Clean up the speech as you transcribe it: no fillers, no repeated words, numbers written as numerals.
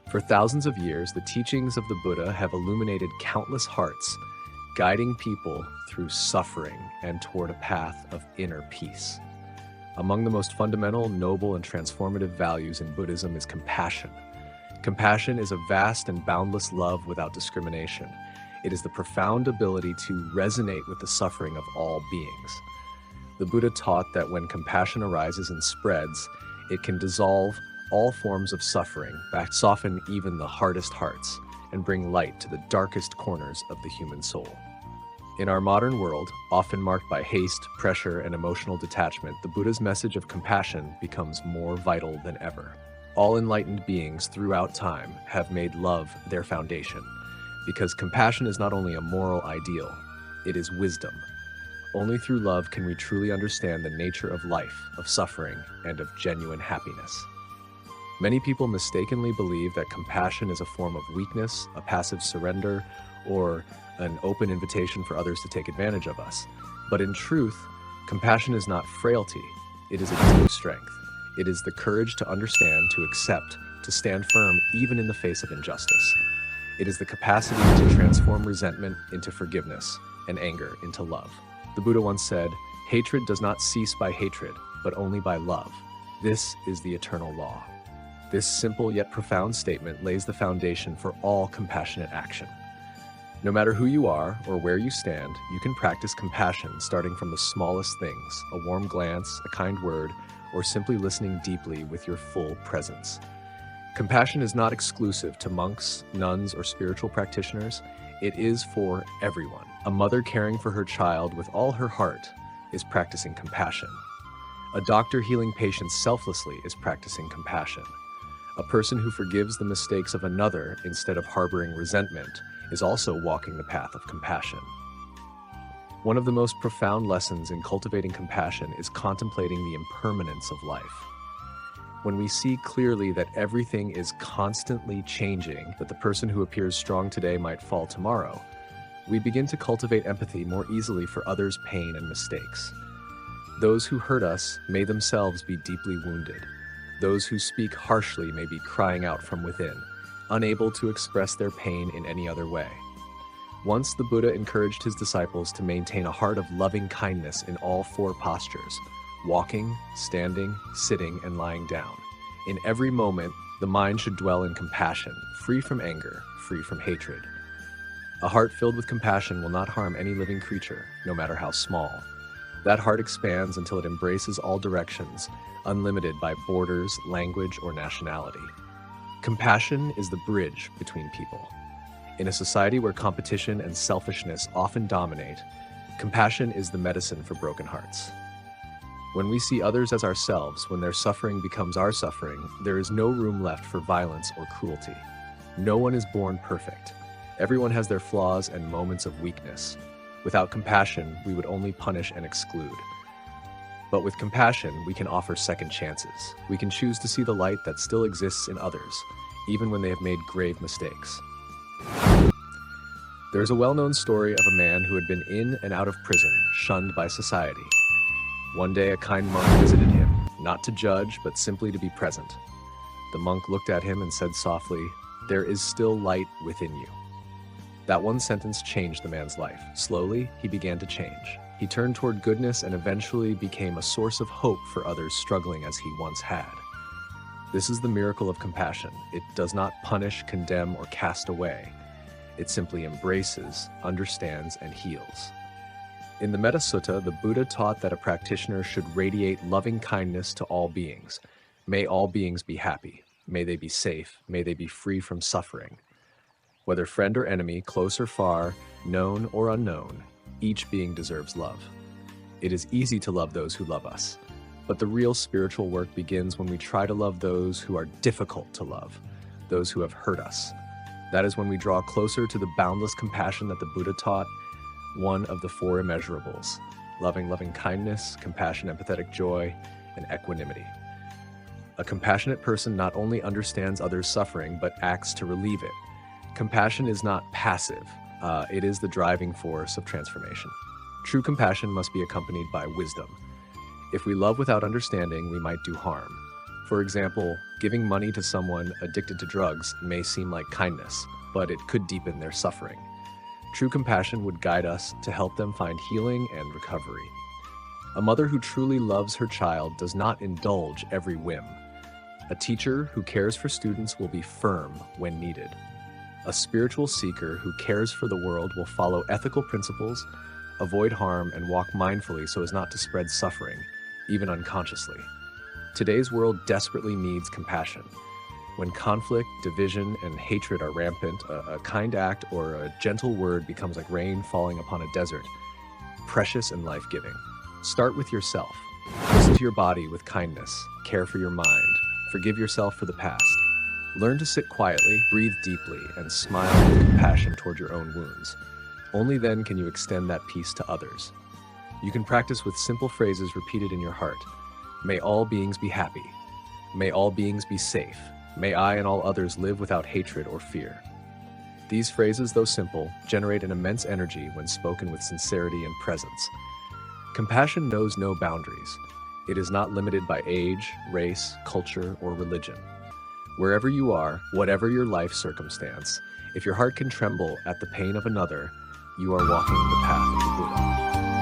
For thousands of years, the teachings of the Buddha have illuminated countless hearts, guiding people through suffering and toward a path of inner peace. Among the most fundamental, noble, and transformative values in Buddhism is compassion. Compassion is a vast and boundless love without discrimination. It is the profound ability to resonate with the suffering of all beings. The Buddha taught that when compassion arises and spreads, it can dissolve all forms of suffering, soften even the hardest hearts, and bring light to the darkest corners of the human soul. In our modern world, often marked by haste, pressure, and emotional detachment, the Buddha's message of compassion becomes more vital than ever. All enlightened beings throughout time have made love their foundation, because compassion is not only a moral ideal, it is wisdom. Only through love can we truly understand the nature of life, of suffering, and of genuine happiness. Many people mistakenly believe that compassion is a form of weakness, a passive surrender, or an open invitation for others to take advantage of us. But in truth, compassion is not frailty, it is a deep strength. It is the courage to understand, to accept, to stand firm even in the face of injustice. It is the capacity to transform resentment into forgiveness and anger into love. The Buddha once said, "Hatred does not cease by hatred, but only by love. This is the eternal law." This simple yet profound statement lays the foundation for all compassionate action. No matter who you are or where you stand, you can practice compassion starting from the smallest things, a warm glance, a kind word, or simply listening deeply with your full presence. Compassion is not exclusive to monks, nuns, or spiritual practitioners. It is for everyone. A mother caring for her child with all her heart is practicing compassion. A doctor healing patients selflessly is practicing compassion. A person who forgives the mistakes of another instead of harboring resentment is also walking the path of compassion. One of the most profound lessons in cultivating compassion is contemplating the impermanence of life. When we see clearly that everything is constantly changing, that the person who appears strong today might fall tomorrow, we begin to cultivate empathy more easily for others' pain and mistakes. Those who hurt us may themselves be deeply wounded. Those who speak harshly may be crying out from within, unable to express their pain in any other way. Once the Buddha encouraged his disciples to maintain a heart of loving kindness in all four postures: walking, standing, sitting, and lying down. In every moment, the mind should dwell in compassion, free from anger, free from hatred. A heart filled with compassion will not harm any living creature, no matter how small. That heart expands until it embraces all directions, unlimited by borders, language, or nationality. Compassion is the bridge between people. In a society where competition and selfishness often dominate, compassion is the medicine for broken hearts. When we see others as ourselves, when their suffering becomes our suffering, there is no room left for violence or cruelty. No one is born perfect. Everyone has their flaws and moments of weakness. Without compassion, we would only punish and exclude. But with compassion, we can offer second chances. We can choose to see the light that still exists in others, even when they have made grave mistakes. There is a well-known story of a man who had been in and out of prison, shunned by society. One day, a kind monk visited him, not to judge, but simply to be present. The monk looked at him and said softly, "There is still light within you." That one sentence changed the man's life. Slowly, he began to change. He turned toward goodness and eventually became a source of hope for others struggling as he once had. This is the miracle of compassion. It does not punish, condemn, or cast away. It simply embraces, understands, and heals. In the Metta Sutta, the Buddha taught that a practitioner should radiate loving kindness to all beings. May all beings be happy. May they be safe. May they be free from suffering. Whether friend or enemy, close or far, known or unknown, each being deserves love. It is easy to love those who love us, but the real spiritual work begins when we try to love those who are difficult to love, those who have hurt us. That is when we draw closer to the boundless compassion that the Buddha taught, one of the four immeasurables: loving kindness, compassion, empathetic joy, and equanimity. A compassionate person not only understands others' suffering, but acts to relieve it. Compassion is not passive. It is the driving force of transformation. True compassion must be accompanied by wisdom. If we love without understanding, we might do harm. For example, giving money to someone addicted to drugs may seem like kindness, but it could deepen their suffering. True compassion would guide us to help them find healing and recovery. A mother who truly loves her child does not indulge every whim. A teacher who cares for students will be firm when needed. A spiritual seeker who cares for the world will follow ethical principles, avoid harm, and walk mindfully so as not to spread suffering, even unconsciously. Today's world desperately needs compassion. When conflict, division, and hatred are rampant, a kind act or a gentle word becomes like rain falling upon a desert, precious and life-giving. Start with yourself. Listen to your body with kindness. Care for your mind. Forgive yourself for the past. Learn to sit quietly, breathe deeply, and smile with compassion toward your own wounds. Only then can you extend that peace to others. You can practice with simple phrases repeated in your heart. May all beings be happy. May all beings be safe. May I and all others live without hatred or fear. These phrases, though simple, generate an immense energy when spoken with sincerity and presence. Compassion knows no boundaries. It is not limited by age, race, culture, or religion. Wherever you are, whatever your life circumstance, if your heart can tremble at the pain of another, you are walking the path of the Buddha.